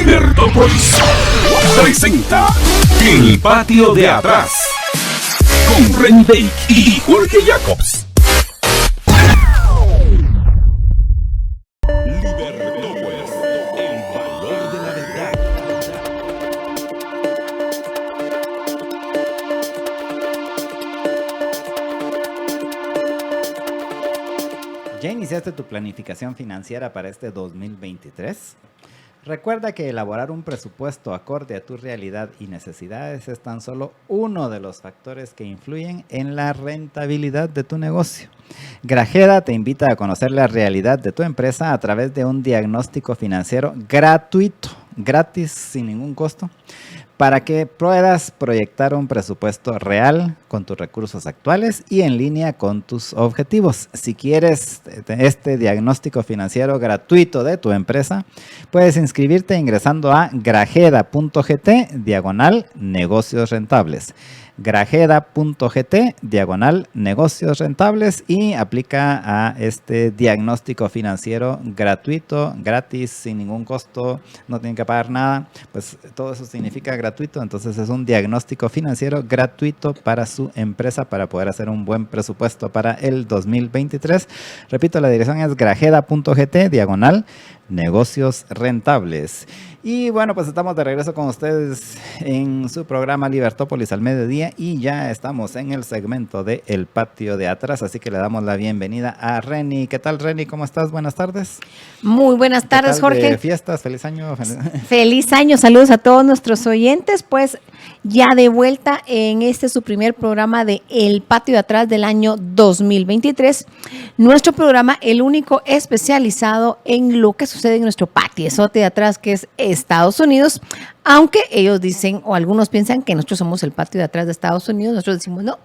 Libertópolis presenta El Patio de Atrás con Reni Bake y Jorge Jacobs. Libertópolis, el valor de la verdad. ¿Ya iniciaste tu planificación financiera para este 2023? Recuerda que elaborar un presupuesto acorde a tu realidad y necesidades es tan solo uno de los factores que influyen en la rentabilidad de tu negocio. Grajeda te invita a conocer la realidad de tu empresa a través de un diagnóstico financiero gratuito, gratis, sin ningún costo, para que puedas proyectar un presupuesto real con tus recursos actuales y en línea con tus objetivos. Si quieres este diagnóstico financiero gratuito de tu empresa, puedes inscribirte ingresando a grajeda.gt/negocios rentables. Grajeda.gt/negocios rentables y aplica a este diagnóstico financiero gratuito, gratis, sin ningún costo, no tienen que pagar nada, pues todo eso significa gratuito, entonces es un diagnóstico financiero gratuito para su empresa para poder hacer un buen presupuesto para el 2023. Repito, la dirección es grajeda.gt/negocios rentables. Y bueno, pues estamos de regreso con ustedes en su programa Libertópolis al mediodía y ya estamos en el segmento de El Patio de Atrás, así que le damos la bienvenida a Reni. ¿Qué tal, Reni? ¿Cómo estás? Buenas tardes. Muy buenas tardes, Jorge. De fiestas, feliz año. Feliz año, saludos a todos nuestros oyentes, pues ya de vuelta en este su primer programa de El Patio de Atrás del año 2023. Nuestro programa, el único especializado en lo que sucede en nuestro patiozote de atrás, que es Estados Unidos, aunque ellos dicen, o algunos piensan que nosotros somos el patio de atrás de Estados Unidos, nosotros decimos no,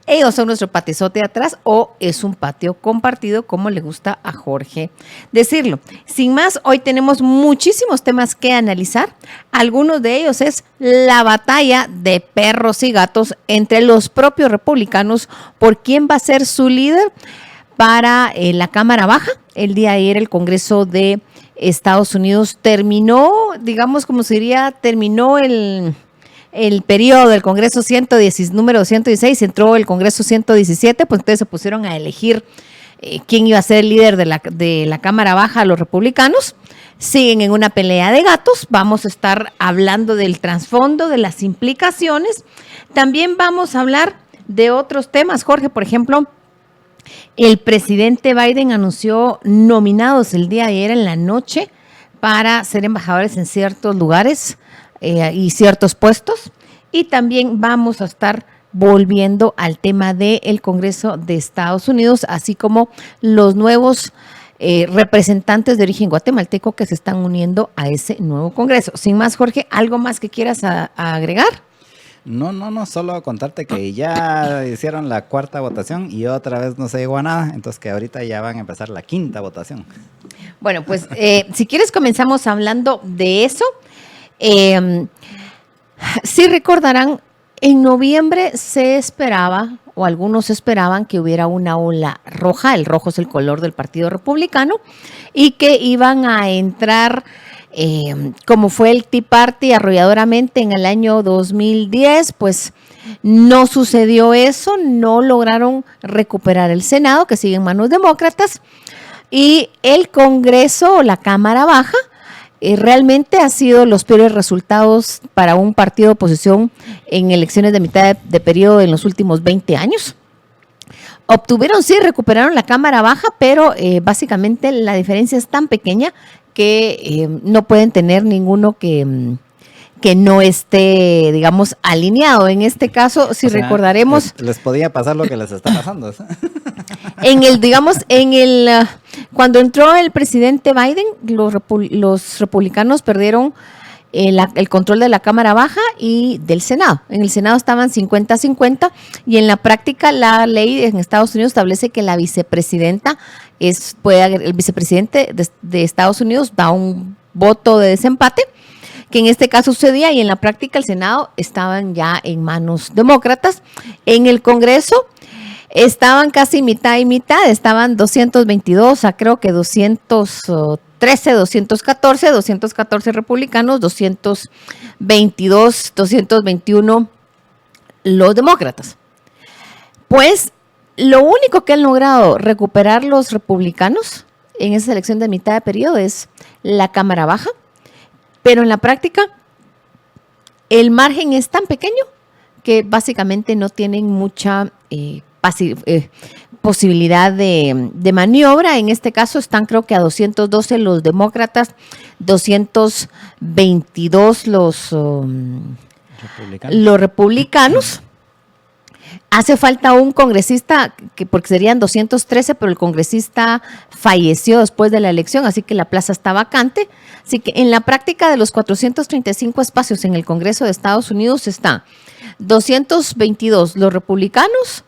ellos son nuestro patiozote de atrás o es un patio compartido, como le gusta a Jorge decirlo. Sin más, hoy tenemos muchísimos temas que analizar. Algunos de ellos es la batalla de perros y gatos entre los propios republicanos por quién va a ser su líder para la Cámara Baja. El día de ayer el Congreso de Estados Unidos terminó, digamos como se diría, terminó el periodo del Congreso número 116, entró el Congreso 117, pues entonces se pusieron a elegir quién iba a ser el líder de la Cámara Baja, los republicanos. Siguen en una pelea de gatos, vamos a estar hablando del trasfondo, de las implicaciones. También vamos a hablar de otros temas, Jorge, por ejemplo, el presidente Biden anunció nominados el día de ayer en la noche para ser embajadores en ciertos lugares y ciertos puestos. Y también vamos a estar volviendo al tema del Congreso de Estados Unidos, así como los nuevos representantes de origen guatemalteco que se están uniendo a ese nuevo Congreso. Sin más, Jorge, ¿algo más que quieras agregar? No, solo contarte que ya hicieron la cuarta votación y otra vez no se llegó a nada, entonces que ahorita ya van a empezar la quinta votación. Bueno, pues si quieres comenzamos hablando de eso. Sí recordarán, en noviembre se esperaba, o algunos esperaban que hubiera una ola roja, el rojo es el color del Partido Republicano, y que iban a entrar como fue el Tea Party arrolladoramente en el año 2010, pues no sucedió eso, no lograron recuperar el Senado, que sigue en manos demócratas, y el Congreso, la Cámara Baja, realmente ha sido los peores resultados para un partido de oposición en elecciones de mitad de periodo en los últimos 20 años. Obtuvieron, sí, recuperaron la Cámara Baja, pero básicamente la diferencia es tan pequeña que no pueden tener ninguno que no esté, digamos, alineado. En este caso, si recordaremos... Les podía pasar lo que les está pasando. Cuando entró el presidente Biden, los republicanos perdieron el control de la Cámara Baja y del Senado. En el Senado estaban 50-50 y en la práctica la ley en Estados Unidos establece que la vicepresidenta el vicepresidente de Estados Unidos da un voto de desempate, que en este caso sucedía, y en la práctica el Senado estaban ya en manos demócratas. En el Congreso estaban casi mitad y mitad, estaban 222 a creo que 200 214 republicanos, 221 los demócratas. Pues lo único que han logrado recuperar los republicanos en esa elección de mitad de periodo es la Cámara Baja, pero en la práctica el margen es tan pequeño que básicamente no tienen mucha posibilidad de maniobra. En este caso están creo que a 212 los demócratas, 222 los republicanos. Hace falta un congresista, porque serían 213, pero el congresista falleció después de la elección, así que la plaza está vacante. Así que en la práctica de los 435 espacios en el Congreso de Estados Unidos están 222 los republicanos,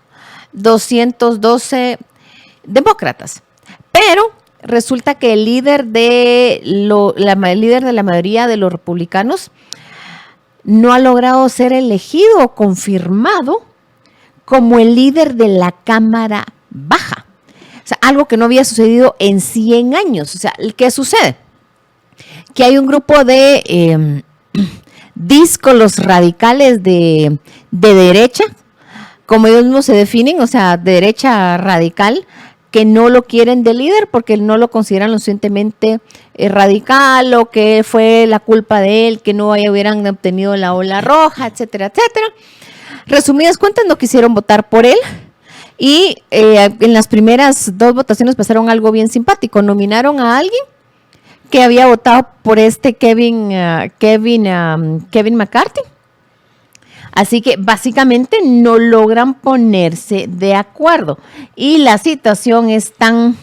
212 demócratas. Pero resulta que el líder de la mayoría de los republicanos no ha logrado ser elegido o confirmado como el líder de la Cámara Baja. O sea, algo que no había sucedido en 100 años. O sea, ¿qué sucede? Que hay un grupo de díscolos radicales de derecha, como ellos mismos se definen, o sea, de derecha radical, que no lo quieren de líder porque no lo consideran lo suficientemente radical, o que fue la culpa de él, que no hubieran obtenido la ola roja, etcétera, etcétera. Resumidas cuentas, no quisieron votar por él y en las primeras 2 votaciones pasaron algo bien simpático. Nominaron a alguien que había votado por Kevin McCarthy. Así que básicamente no logran ponerse de acuerdo. Y la situación es tan,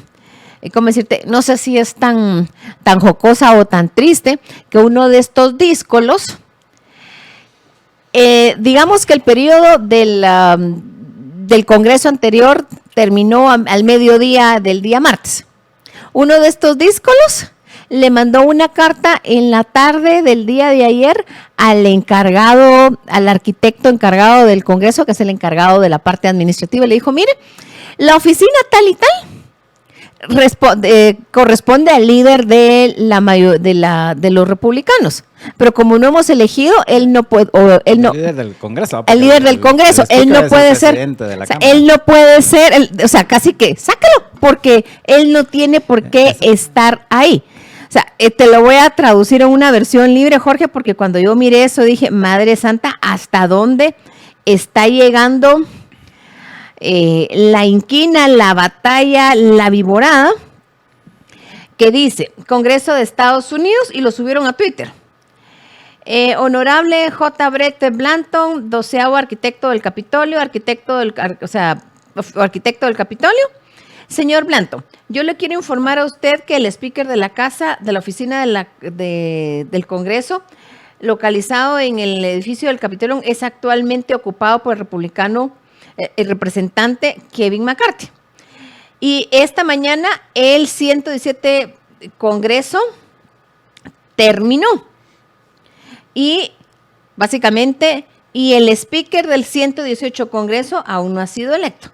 ¿cómo decirte? No sé si es tan jocosa o tan triste, que uno de estos díscolos, digamos que el periodo del Congreso anterior terminó al mediodía del día martes. Uno de estos díscolos le mandó una carta en la tarde del día de ayer al arquitecto encargado del Congreso, que es el encargado de la parte administrativa, y le dijo: mire, la oficina tal y tal corresponde al líder de los republicanos, pero como no hemos elegido, él no puede, el líder del Congreso, él no puede ser, él no puede ser, o sea, casi que sácalo, porque él no tiene por qué estar ahí. O sea, te lo voy a traducir en una versión libre, Jorge, porque cuando yo miré eso dije: Madre Santa, ¿hasta dónde está llegando la inquina, la batalla, la viborada? Que dice: Congreso de Estados Unidos, y lo subieron a Twitter. Honorable J. Brett Blanton, 12º arquitecto del Capitolio, arquitecto del Capitolio. Señor Blanton, yo le quiero informar a usted que el speaker de la oficina del Congreso, localizado en el edificio del Capitolio, es actualmente ocupado por el republicano, el representante Kevin McCarthy. Y esta mañana el 117 Congreso terminó. Y básicamente, el speaker del 118 Congreso aún no ha sido electo.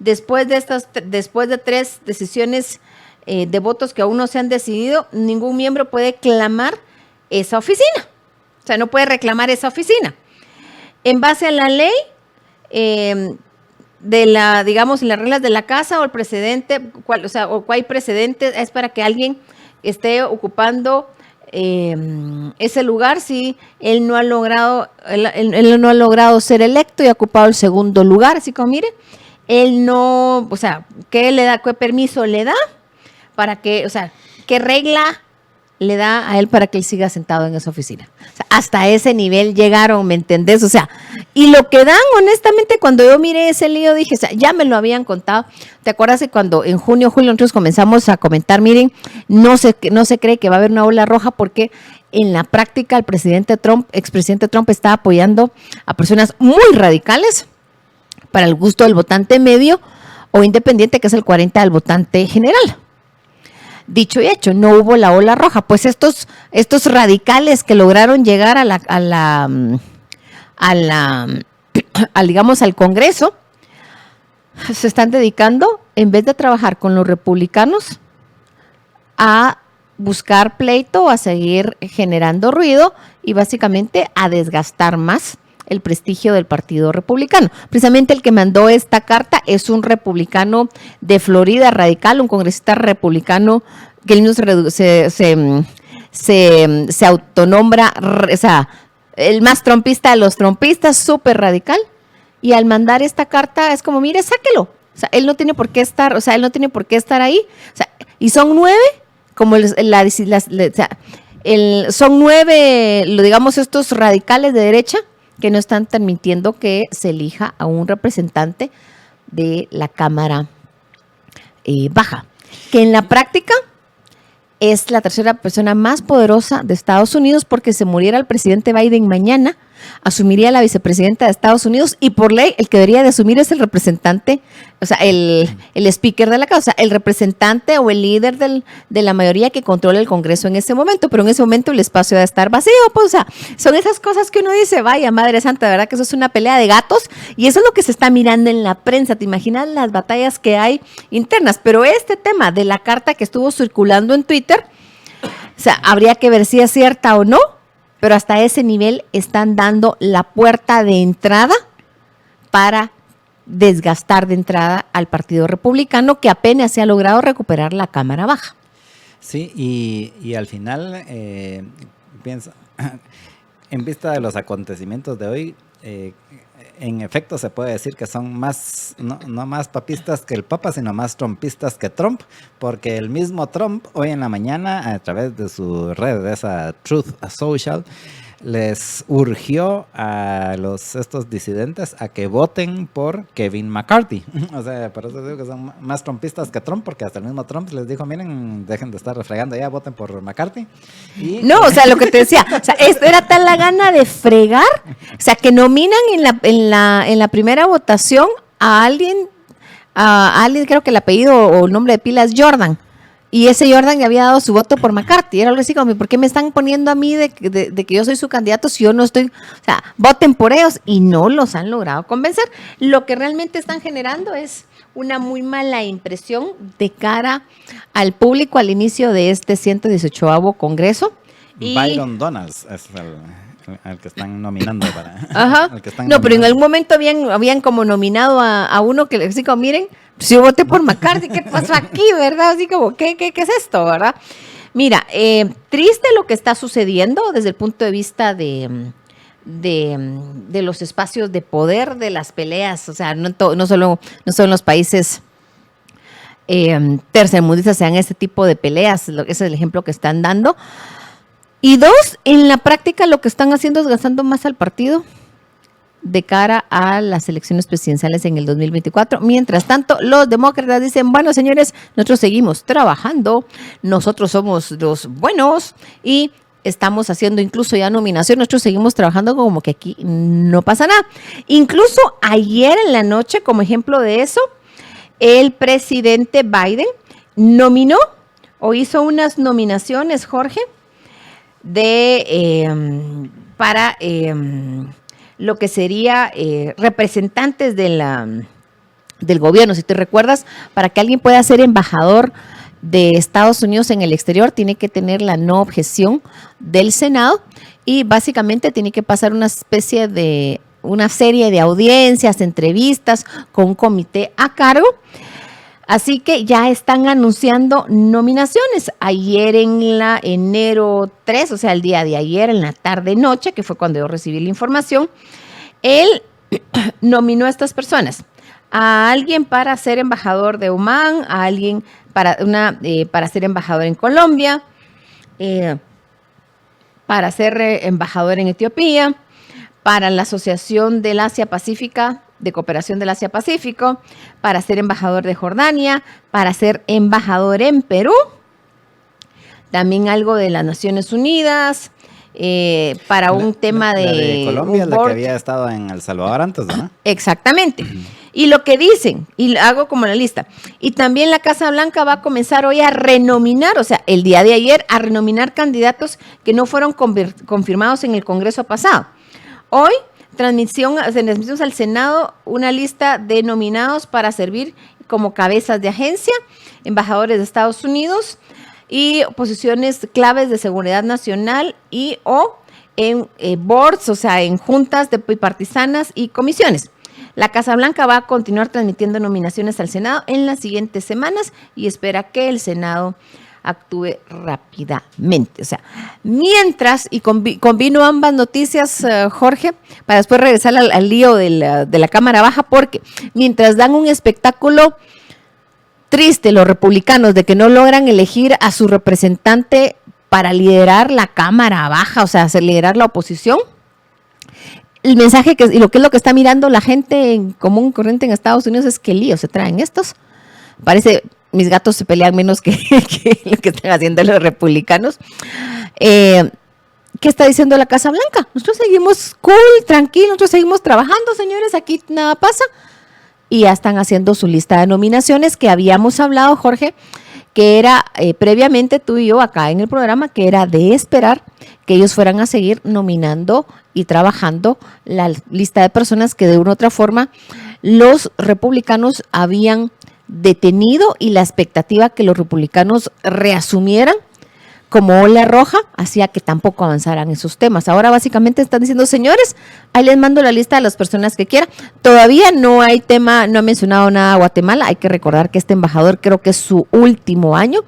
Después de 3 decisiones de votos que aún no se han decidido, ningún miembro puede clamar esa oficina. O sea, no puede reclamar esa oficina. En base a la ley, digamos, en las reglas de la casa o el precedente, o cuál precedente es para que alguien esté ocupando ese lugar si él no ha logrado ser electo y ha ocupado el segundo lugar. Así como, mire, él no, o sea, ¿qué permiso le da para que, o sea, qué regla le da a él para que él siga sentado en esa oficina? O sea, hasta ese nivel llegaron, ¿me entendés? O sea, y lo que dan, honestamente, cuando yo miré ese lío, dije, o sea, ya me lo habían contado. ¿Te acuerdas de cuando en julio, nosotros comenzamos a comentar, miren, no se cree que va a haber una ola roja porque en la práctica el expresidente Trump está apoyando a personas muy radicales para el gusto del votante medio o independiente, que es el 40% del votante general? Dicho y hecho, no hubo la ola roja. Pues estos radicales que lograron llegar digamos, al Congreso, se están dedicando, en vez de trabajar con los republicanos, a buscar pleito, a seguir generando ruido y básicamente a desgastar más el prestigio del Partido Republicano. Precisamente el que mandó esta carta es un republicano de Florida radical, un congresista republicano que él mismo se autonombra, o sea, el más trompista de los trompistas, súper radical, y al mandar esta carta es como, mire, sáquelo. O sea, él no tiene por qué estar, o sea, él no tiene por qué estar ahí. O sea, y son 9, como son 9, digamos, estos radicales de derecha que no están permitiendo que se elija a un representante de la Cámara Baja, que en la práctica es la tercera persona más poderosa de Estados Unidos, porque si muriera el presidente Biden mañana, asumiría la vicepresidenta de Estados Unidos y por ley el que debería de asumir es el representante, o sea, el speaker de la Cámara, o sea, el representante o el líder de la mayoría que controla el Congreso en ese momento, pero en ese momento el espacio debe estar vacío, pues, o sea, son esas cosas que uno dice, vaya, Madre Santa, de verdad que eso es una pelea de gatos y eso es lo que se está mirando en la prensa, te imaginas las batallas que hay internas, pero este tema de la carta que estuvo circulando en Twitter, o sea, habría que ver si es cierta o no, pero hasta ese nivel están dando la puerta de entrada para desgastar de entrada al Partido Republicano, que apenas se ha logrado recuperar la Cámara Baja. Sí, y al final, pienso, en vista de los acontecimientos de hoy, en efecto se puede decir que son más, no más papistas que el Papa, sino más trumpistas que Trump, porque el mismo Trump hoy en la mañana, a través de su red, de esa Truth Social, les urgió a estos disidentes a que voten por Kevin McCarthy. O sea, por eso digo que son más trumpistas que Trump, porque hasta el mismo Trump les dijo, miren, dejen de estar refregando ya, voten por McCarthy. Y no, o sea, lo que te decía, o sea, esto era tal la gana de fregar, o sea, que nominan en la primera votación a alguien, creo que el apellido o el nombre de pila es Jordan. Y ese Jordan ya había dado su voto por McCarthy. Era algo así como, ¿por qué me están poniendo a mí de que yo soy su candidato si yo no estoy? O sea, voten por ellos. Y no los han logrado convencer. Lo que realmente están generando es una muy mala impresión de cara al público al inicio de este 118º Congreso. Byron Donalds es el que están nominando para... Ajá. No, pero en algún momento habían como nominado a uno que les digo, miren, si yo voté por McCarthy, ¿qué pasó aquí, verdad? Así como, ¿qué es esto, verdad? Mira, triste lo que está sucediendo desde el punto de vista de los espacios de poder, de las peleas, o sea, no solo en los países tercermundistas se dan este tipo de peleas, ese es el ejemplo que están dando. Y dos, en la práctica lo que están haciendo es gastando más al partido de cara a las elecciones presidenciales en el 2024. Mientras tanto, los demócratas dicen, bueno, señores, nosotros seguimos trabajando, nosotros somos los buenos y estamos haciendo incluso ya nominación, nosotros seguimos trabajando como que aquí no pasa nada. Incluso ayer en la noche, como ejemplo de eso, el presidente Biden nominó o hizo unas nominaciones, Jorge, para lo que sería representantes del gobierno. Si te recuerdas, para que alguien pueda ser embajador de Estados Unidos en el exterior, tiene que tener la no objeción del Senado y básicamente tiene que pasar una serie de audiencias, entrevistas con un comité a cargo. Así que ya están anunciando nominaciones. Ayer en enero 3, o sea, el día de ayer, en la tarde-noche, que fue cuando yo recibí la información, él nominó a estas personas. A alguien para ser embajador de Oman, a alguien para ser embajador en Colombia, para ser embajador en Etiopía, para la Asociación del Asia-Pacífica, de Cooperación del Asia-Pacífico, para ser embajador de Jordania, para ser embajador en Perú, también algo de las Naciones Unidas, para un tema de Colombia, la que había estado en El Salvador antes, ¿no? Exactamente. Y lo que dicen, y hago como la lista, y también la Casa Blanca va a comenzar hoy a renominar, o sea, el día de ayer, a renominar candidatos que no fueron confirmados en el Congreso pasado. Hoy, transmitimos al Senado una lista de nominados para servir como cabezas de agencia, embajadores de Estados Unidos, y posiciones claves de seguridad nacional y o en boards, o sea, en juntas de partisanas y comisiones. La Casa Blanca va a continuar transmitiendo nominaciones al Senado en las siguientes semanas y espera que el Senado actúe rápidamente. O sea, mientras, y combino ambas noticias, Jorge, para después regresar al lío de la Cámara Baja, porque mientras dan un espectáculo triste los republicanos de que no logran elegir a su representante para liderar la Cámara Baja, o sea, hacer liderar la oposición, el mensaje y lo que es lo que está mirando la gente en común corriente en Estados Unidos es que lío se traen estos. Parece, mis gatos se pelean menos que lo que están haciendo los republicanos. ¿Qué está diciendo la Casa Blanca? Nosotros seguimos cool, tranquilos, nosotros seguimos trabajando, señores, aquí nada pasa. Y ya están haciendo su lista de nominaciones que habíamos hablado, Jorge, que era previamente tú y yo acá en el programa, que era de esperar que ellos fueran a seguir nominando y trabajando la lista de personas que de una u otra forma los republicanos habían detenido y la expectativa que los republicanos reasumieran como ola roja hacía que tampoco avanzaran esos temas. Ahora básicamente están diciendo, señores, ahí les mando la lista de las personas que quieran. Todavía no hay tema, no ha mencionado nada a Guatemala. Hay que recordar que este embajador creo que es su último año.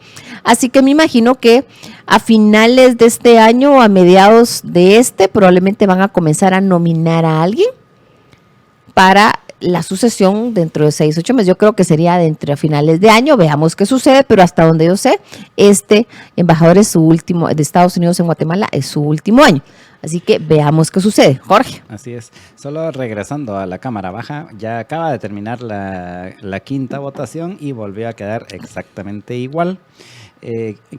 Así que me imagino que a finales de este año o a mediados de probablemente van a comenzar a nominar a alguien para la sucesión dentro de 6-8 meses. Yo creo que sería dentro de finales de año, veamos qué sucede, pero hasta donde yo sé, este embajador es su último, de Estados Unidos en Guatemala, es su último año. Así que veamos qué sucede. Jorge. Así es. Solo regresando a la Cámara Baja, ya acaba de terminar la quinta votación y volvió a quedar exactamente igual.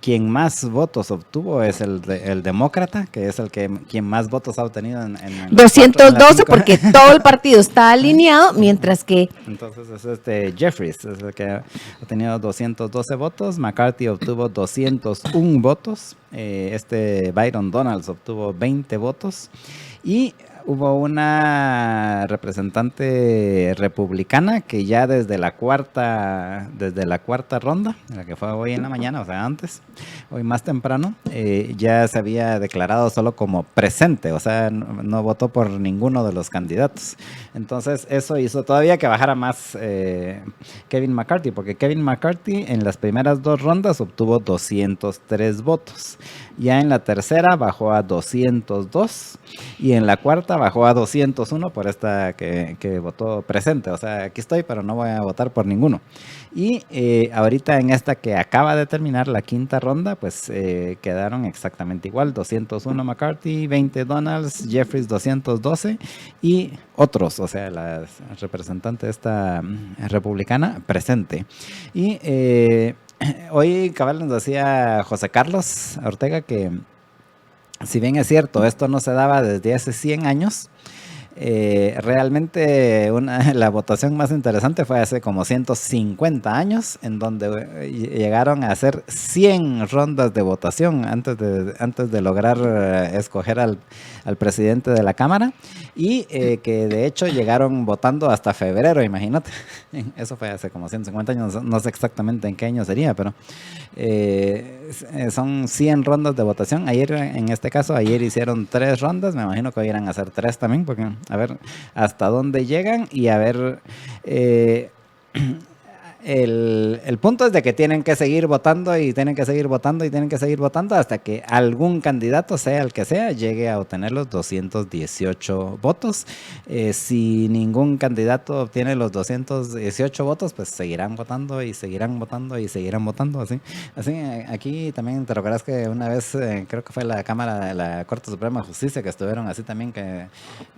Quien más votos obtuvo es el demócrata, que es quien más votos ha obtenido en 212, porque todo el partido está alineado, mientras que... Entonces es Jeffries, es el que ha tenido 212 votos, McCarthy obtuvo 201 votos, Byron Donalds obtuvo 20 votos, y hubo una representante republicana que ya desde la cuarta ronda, la que fue hoy en la mañana, o sea antes, hoy más temprano, ya se había declarado solo como presente, o sea no votó por ninguno de los candidatos. Entonces eso hizo todavía que bajara más Kevin McCarthy, porque Kevin McCarthy en las primeras dos rondas obtuvo 203 votos. Ya en la tercera bajó a 202 y en la cuarta bajó a 201 por esta que votó presente. O sea, aquí estoy, pero no voy a votar por ninguno. Y ahorita en esta que acaba de terminar la quinta ronda, pues quedaron exactamente igual. 201 McCarthy, 20 Donalds, Jeffries 212 y otros, o sea, la representante esta republicana presente. Y hoy cabal nos decía José Carlos Ortega que si bien es cierto, esto no se daba desde hace 100 años, realmente la votación más interesante fue hace como 150 años, en donde llegaron a hacer 100 rondas de votación antes de lograr escoger al presidente de la Cámara, y que de hecho llegaron votando hasta febrero, imagínate. Eso fue hace como 150 años, no sé exactamente en qué año sería, pero son 100 rondas de votación. En este caso, ayer hicieron 3 rondas, me imagino que hoy irán a hacer 3 también, porque a ver hasta dónde llegan y a ver... El punto es de que tienen que seguir votando y tienen que seguir votando y tienen que seguir votando hasta que algún candidato, sea el que sea, llegue a obtener los 218 votos. Si ningún candidato obtiene los 218 votos, pues seguirán votando y seguirán votando y seguirán votando. Así aquí también te recuerdas que una vez, creo que fue la Cámara de la Corte Suprema de Justicia, que estuvieron así también, que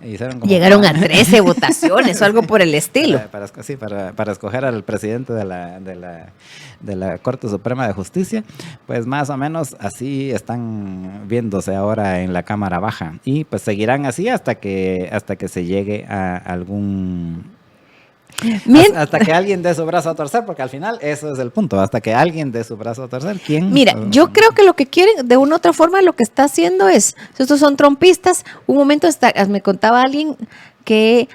hicieron como... Llegaron a 13 votaciones o algo por el estilo. Para escoger al presidente de la Corte Suprema de Justicia, pues más o menos así están viéndose ahora en la Cámara Baja, y pues seguirán así hasta que se llegue a algún... Hasta que alguien dé su brazo a torcer, porque al final eso es el punto, hasta que alguien dé su brazo a torcer. ¿Quién? Mira, yo creo que lo que quieren, de una u otra forma, lo que está haciendo es, estos son trompistas, un momento me contaba alguien que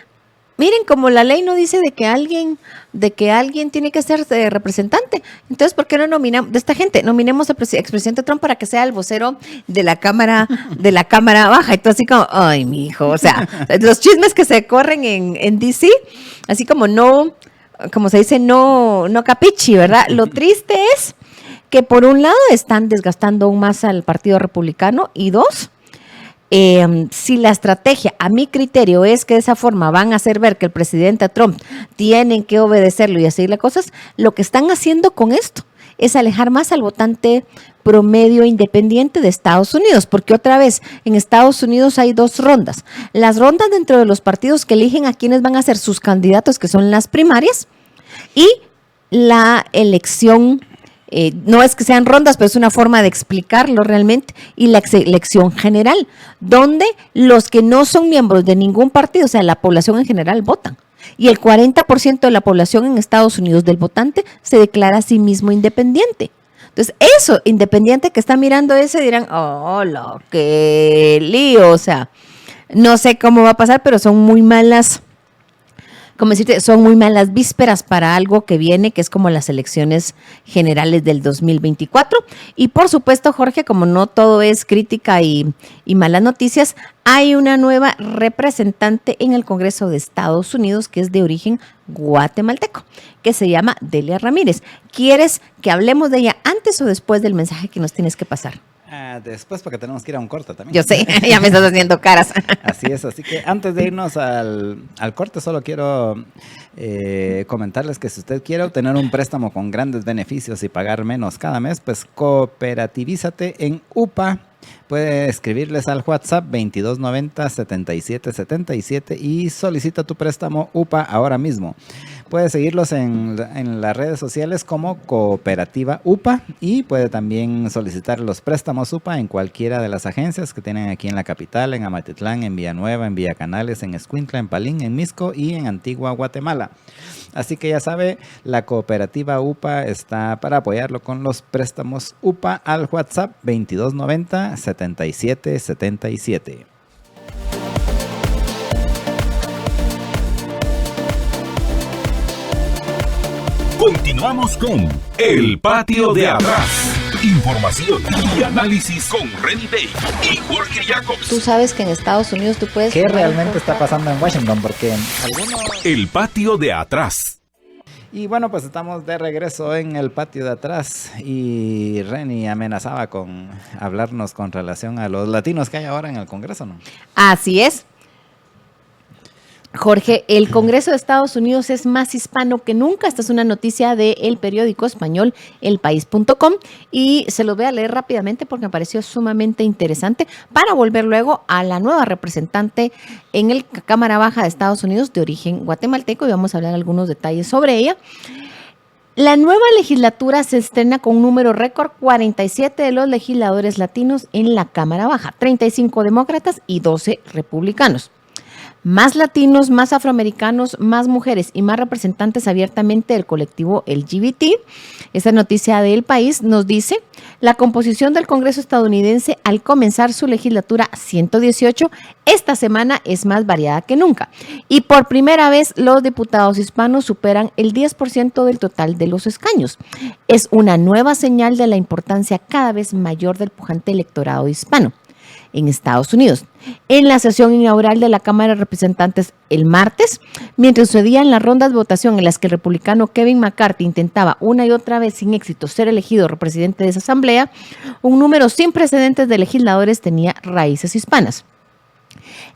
miren, como la ley no dice de que alguien tiene que ser representante, entonces ¿por qué no nominamos de esta gente? Nominemos al expresidente Trump para que sea el vocero de la cámara baja. Y tú así como, ay, mi hijo, o sea, los chismes que se corren en DC, así como no, como se dice, no capichi, ¿verdad? Lo triste es que por un lado están desgastando aún más al Partido Republicano y dos, si la estrategia, a mi criterio, es que de esa forma van a hacer ver que el presidente Trump tienen que obedecerlo y hacerle cosas, lo que están haciendo con esto es alejar más al votante promedio independiente de Estados Unidos, porque otra vez, en Estados Unidos hay dos rondas. Las rondas dentro de los partidos que eligen a quienes van a ser sus candidatos, que son las primarias, y la elección. No es que sean rondas, pero es una forma de explicarlo realmente, y la elección general, donde los que no son miembros de ningún partido, o sea, la población en general, votan. Y el 40% de la población en Estados Unidos del votante se declara a sí mismo independiente. Entonces, eso, independiente que está mirando ese, dirán, oh, qué lío, o sea, no sé cómo va a pasar, pero son muy malas. Como decirte, son muy malas vísperas para algo que viene, que es como las elecciones generales del 2024. Y por supuesto, Jorge, como no todo es crítica y malas noticias, hay una nueva representante en el Congreso de Estados Unidos que es de origen guatemalteco, que se llama Delia Ramírez. ¿Quieres que hablemos de ella antes o después del mensaje que nos tienes que pasar? Después, porque tenemos que ir a un corte también. Yo sé, ya me estás haciendo caras. Así es, así que antes de irnos al corte, solo quiero comentarles que si usted quiere obtener un préstamo con grandes beneficios y pagar menos cada mes, pues cooperativízate en UPA. Puede escribirles al WhatsApp 2290-7777 y solicita tu préstamo UPA ahora mismo. Puede seguirlos en las redes sociales como Cooperativa UPA y puede también solicitar los préstamos UPA en cualquiera de las agencias que tienen aquí en la capital, en Amatitlán, en Villanueva, en Villacanales, en Escuintla, en Palín, en Misco y en Antigua Guatemala. Así que ya sabe, la Cooperativa UPA está para apoyarlo con los préstamos UPA al WhatsApp 2290-7777. Continuamos con El Patio de Atrás. Información y análisis con Reni Day y Jorge Jacobs. Tú sabes que en Estados Unidos tú puedes... ¿Qué realmente está pasando en Washington? Porque El Patio de Atrás. Y bueno, pues estamos de regreso en el patio de atrás y Reni amenazaba con hablarnos con relación a los latinos que hay ahora en el Congreso, ¿no? Así es. Jorge, el Congreso de Estados Unidos es más hispano que nunca. Esta es una noticia del periódico español elpaís.com y se los voy a leer rápidamente porque me pareció sumamente interesante para volver luego a la nueva representante en el Cámara Baja de Estados Unidos de origen guatemalteco y vamos a hablar algunos detalles sobre ella. La nueva legislatura se estrena con un número récord, 47 de los legisladores latinos en la Cámara Baja, 35 demócratas y 12 republicanos. Más latinos, más afroamericanos, más mujeres y más representantes abiertamente del colectivo LGBT. Esta noticia del País nos dice, la composición del Congreso estadounidense al comenzar su legislatura 118 esta semana es más variada que nunca. Y por primera vez los diputados hispanos superan el 10% del total de los escaños. Es una nueva señal de la importancia cada vez mayor del pujante electorado hispano en Estados Unidos. En la sesión inaugural de la Cámara de Representantes el martes, mientras sucedían las rondas de votación en las que el republicano Kevin McCarthy intentaba una y otra vez sin éxito ser elegido presidente de esa asamblea, un número sin precedentes de legisladores tenía raíces hispanas.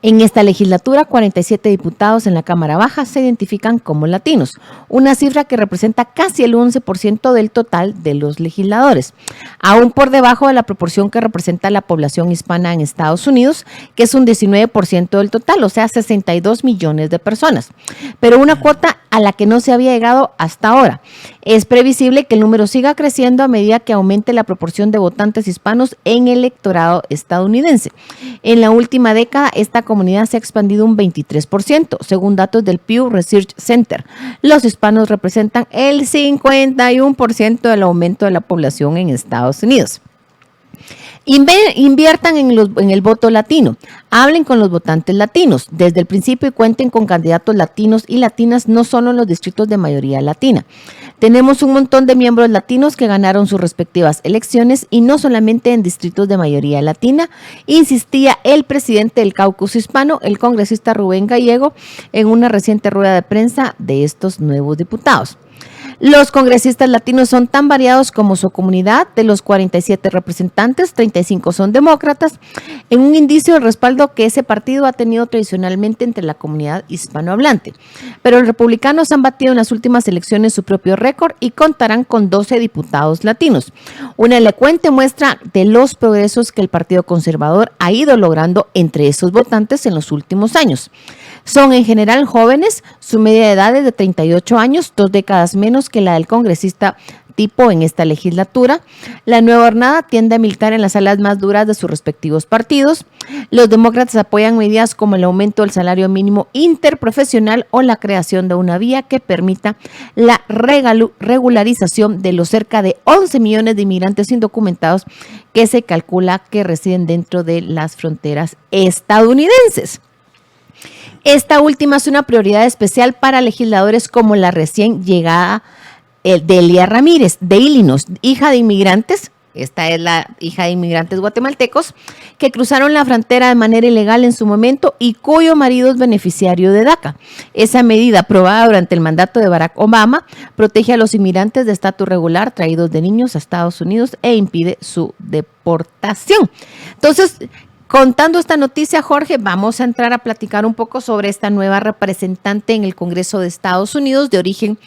En esta legislatura, 47 diputados en la Cámara Baja se identifican como latinos, una cifra que representa casi el 11% del total de los legisladores, aún por debajo de la proporción que representa la población hispana en Estados Unidos, que es un 19% del total, o sea, 62 millones de personas, pero una cuota a la que no se había llegado hasta ahora. Es previsible que el número siga creciendo a medida que aumente la proporción de votantes hispanos en el electorado estadounidense. En la última década, esta comunidad se ha expandido un 23%, según datos del Pew Research Center. Los hispanos representan el 51% del aumento de la población en Estados Unidos. Inviertan en el voto latino, hablen con los votantes latinos desde el principio y cuenten con candidatos latinos y latinas, no solo en los distritos de mayoría latina. Tenemos un montón de miembros latinos que ganaron sus respectivas elecciones y no solamente en distritos de mayoría latina, insistía el presidente del Caucus Hispano, el congresista Rubén Gallego, en una reciente rueda de prensa de estos nuevos diputados. Los congresistas latinos son tan variados como su comunidad. De los 47 representantes, 35 son demócratas, en un indicio de respaldo que ese partido ha tenido tradicionalmente entre la comunidad hispanohablante. Pero los republicanos han batido en las últimas elecciones su propio récord y contarán con 12 diputados latinos. Una elocuente muestra de los progresos que el Partido Conservador ha ido logrando entre esos votantes en los últimos años. Son en general jóvenes, su media de edad es de 38 años, 2 décadas menos que la del congresista tipo en esta legislatura. La nueva hornada tiende a militar en las alas más duras de sus respectivos partidos. Los demócratas apoyan medidas como el aumento del salario mínimo interprofesional o la creación de una vía que permita la regularización de los cerca de 11 millones de inmigrantes indocumentados que se calcula que residen dentro de las fronteras estadounidenses. Esta última es una prioridad especial para legisladores como la recién llegada Delia Ramírez, de Illinois, hija de inmigrantes. Esta es la hija de inmigrantes guatemaltecos que cruzaron la frontera de manera ilegal en su momento y cuyo marido es beneficiario de DACA. Esa medida aprobada durante el mandato de Barack Obama protege a los inmigrantes de estatus regular traídos de niños a Estados Unidos e impide su deportación. Entonces, contando esta noticia, Jorge, vamos a entrar a platicar un poco sobre esta nueva representante en el Congreso de Estados Unidos de origen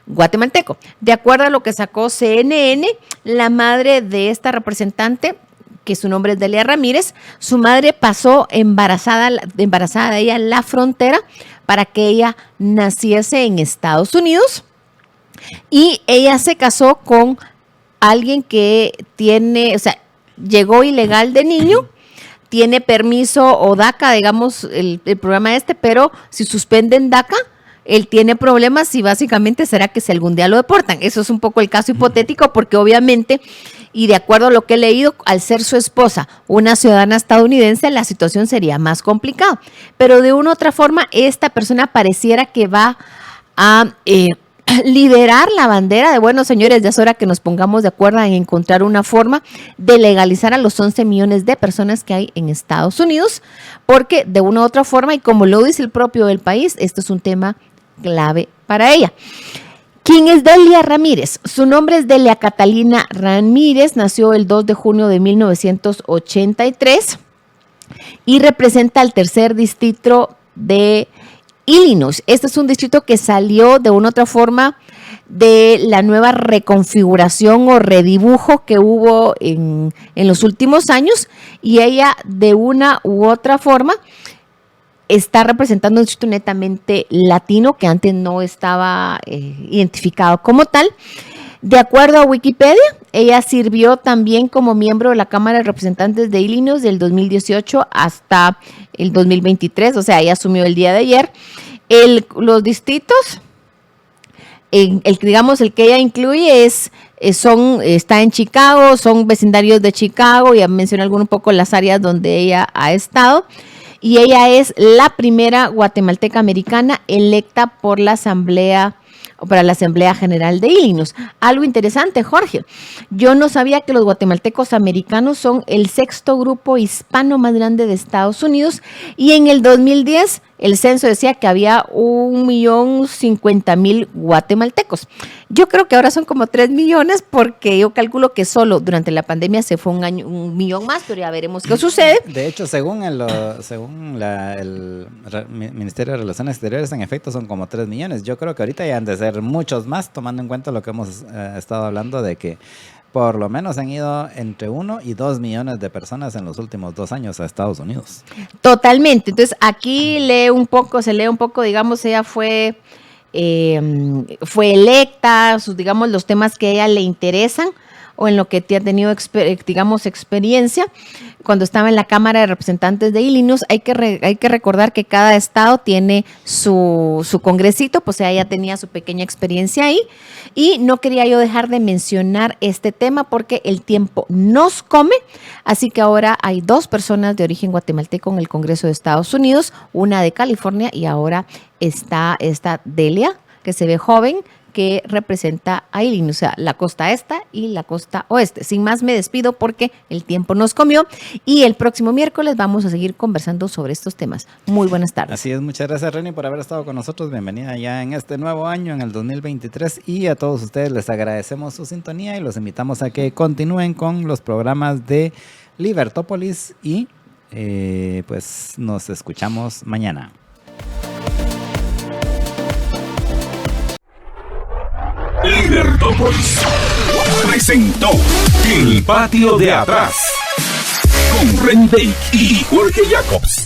guatemalteco. De acuerdo a lo que sacó CNN, la madre de esta representante, que su nombre es Delia Ramírez, su madre pasó embarazada de ella la frontera para que ella naciese en Estados Unidos y ella se casó con alguien que tiene, o sea, llegó ilegal de niño, tiene permiso o DACA, digamos, el programa pero si suspenden DACA, él tiene problemas y básicamente será que si algún día lo deportan. Eso es un poco el caso hipotético porque obviamente, y de acuerdo a lo que he leído, al ser su esposa una ciudadana estadounidense, la situación sería más complicada. Pero de una u otra forma, esta persona pareciera que va a liderar la bandera de, bueno, señores, ya es hora que nos pongamos de acuerdo en encontrar una forma de legalizar a los 11 millones de personas que hay en Estados Unidos, porque de una u otra forma, y como lo dice el propio del país, esto es un tema clave para ella. ¿Quién es Delia Ramírez? Su nombre es Delia Catalina Ramírez, nació el 2 de junio de 1983 y representa el tercer distrito de Illinois. Este es un distrito que salió de una u otra forma de la nueva reconfiguración o redibujo que hubo en los últimos años y ella de una u otra forma está representando un distrito netamente latino que antes no estaba identificado como tal. De acuerdo a Wikipedia, ella sirvió también como miembro de la Cámara de Representantes de Illinois del 2018 hasta el 2023, o sea, ella asumió el día de ayer. Los distritos, el que ella incluye está en Chicago, son vecindarios de Chicago, ya mencioné un poco las áreas donde ella ha estado. Y ella es la primera guatemalteca americana electa por la Asamblea o para la Asamblea General de Illinois. Algo interesante, Jorge. Yo no sabía que los guatemaltecos americanos son el sexto grupo hispano más grande de Estados Unidos y en el 2010 el censo decía que había 1.050.000 guatemaltecos. Yo creo que ahora son como 3 millones porque yo calculo que solo durante la pandemia se fue 1 millón más, pero ya veremos qué sucede. De hecho, según el Ministerio de Relaciones Exteriores, en efecto son como 3 millones. Yo creo que ahorita ya han de ser muchos más, tomando en cuenta lo que hemos estado hablando de que por lo menos han ido entre 1 y 2 millones de personas en los últimos 2 años a Estados Unidos. Totalmente. Entonces, aquí se lee un poco, digamos, ella fue electa, digamos, los temas que a ella le interesan o en lo que te ha tenido, digamos, experiencia. Cuando estaba en la Cámara de Representantes de Illinois, hay que recordar que cada estado tiene su congresito, pues ella tenía su pequeña experiencia ahí, y no quería yo dejar de mencionar este tema porque el tiempo nos come, así que ahora hay 2 personas de origen guatemalteco en el Congreso de Estados Unidos, una de California y ahora está esta Delia, que se ve joven, que representa a Illinois, o sea, la costa este y la costa oeste. Sin más, me despido porque el tiempo nos comió y el próximo miércoles vamos a seguir conversando sobre estos temas. Muy buenas tardes. Así es, muchas gracias, Reni, por haber estado con nosotros. Bienvenida ya en este nuevo año, en el 2023, y a todos ustedes les agradecemos su sintonía y los invitamos a que continúen con los programas de Libertópolis y pues nos escuchamos mañana. Libertópolis presentó El Patio de Atrás con Reni Bake y Jorge Jacobs.